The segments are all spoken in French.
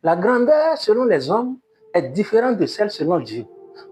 La grandeur selon les hommes est différente de celle selon Dieu.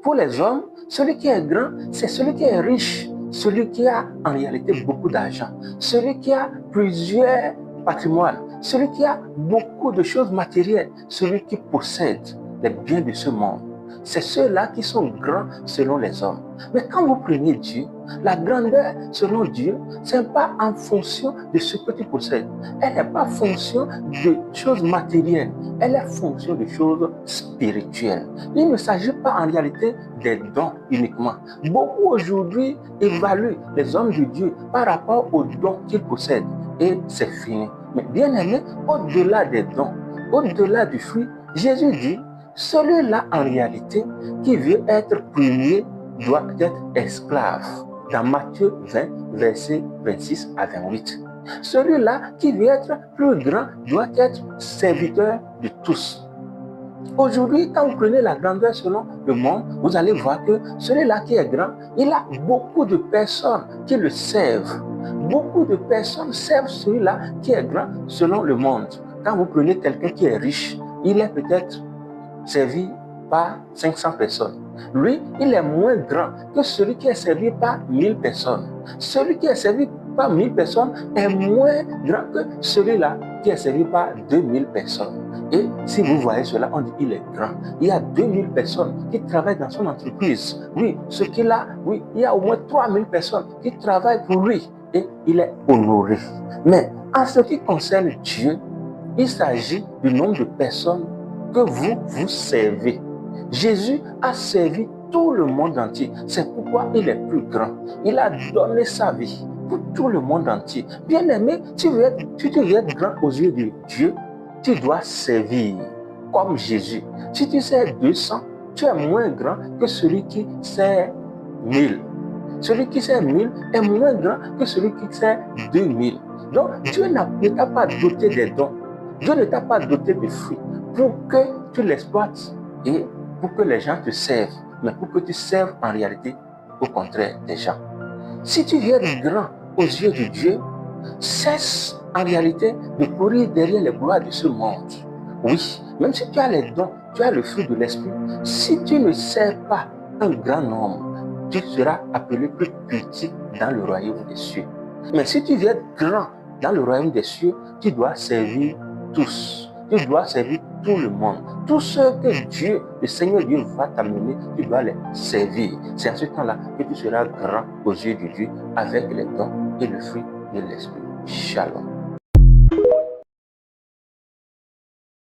Pour les hommes, celui qui est grand, c'est celui qui est riche, celui qui a en réalité beaucoup d'argent, celui qui a plusieurs patrimoines, celui qui a beaucoup de choses matérielles, celui qui possède les biens de ce monde. C'est ceux-là qui sont grands selon les hommes. Mais quand vous prenez Dieu, la grandeur selon Dieu, ce n'est pas en fonction de ce que tu possèdes. Elle n'est pas en fonction de choses matérielles. Elle est en fonction de choses spirituelles. Il ne s'agit pas en réalité des dons uniquement. Beaucoup aujourd'hui évaluent les hommes de Dieu par rapport aux dons qu'ils possèdent. Et c'est fini. Mais bien aimé, au-delà des dons, au-delà du fruit, Jésus dit, celui-là, en réalité, qui veut être premier, doit être esclave. Dans Matthieu 20, versets 26 à 28. Celui-là qui veut être plus grand doit être serviteur de tous. Aujourd'hui, quand vous prenez la grandeur selon le monde, vous allez voir que celui-là qui est grand, il a beaucoup de personnes qui le servent. Beaucoup de personnes servent celui-là qui est grand selon le monde. Quand vous prenez quelqu'un qui est riche, il est peut-être servi par 500 personnes. Lui, il est moins grand que celui qui est servi par 1000 personnes. Celui qui est servi par 1000 personnes est moins grand que celui-là qui est servi par 2000 personnes. Et si vous voyez cela, on dit qu'il est grand. Il y a 2000 personnes qui travaillent dans son entreprise. Oui, ce qu'il a, oui, il y a au moins 3000 personnes qui travaillent pour lui. Et il est honoré. Mais en ce qui concerne Dieu, il s'agit du nombre de personnes que vous servez. Jésus a servi tout le monde entier. C'est pourquoi il est plus grand. Il a donné sa vie pour tout le monde entier. Bien aimé, si tu veux être grand aux yeux de Dieu, tu dois servir comme Jésus. Si tu sers 200, tu es moins grand que celui qui sert 1000. Celui qui sert 1000 est moins grand que celui qui sert 2000. Donc, Dieu ne t'a pas doté des dons. Dieu ne t'a pas doté de fruits pour que tu l'exploites et pour que les gens te servent, mais pour que tu serves en réalité au contraire des gens. Si tu veux être grand aux yeux de Dieu, cesse en réalité de courir derrière les gloires de ce monde. Oui, même si tu as les dons, tu as le fruit de l'esprit, si tu ne sers pas un grand nombre, tu seras appelé plus petit dans le royaume des cieux. Mais si tu veux être grand dans le royaume des cieux, tu dois servir tous. Tu dois servir tout le monde. Tous ceux que Dieu, le Seigneur Dieu va t'amener, tu dois les servir. C'est à ce temps-là que tu seras grand aux yeux de Dieu avec les dons et le fruit de l'esprit. Shalom.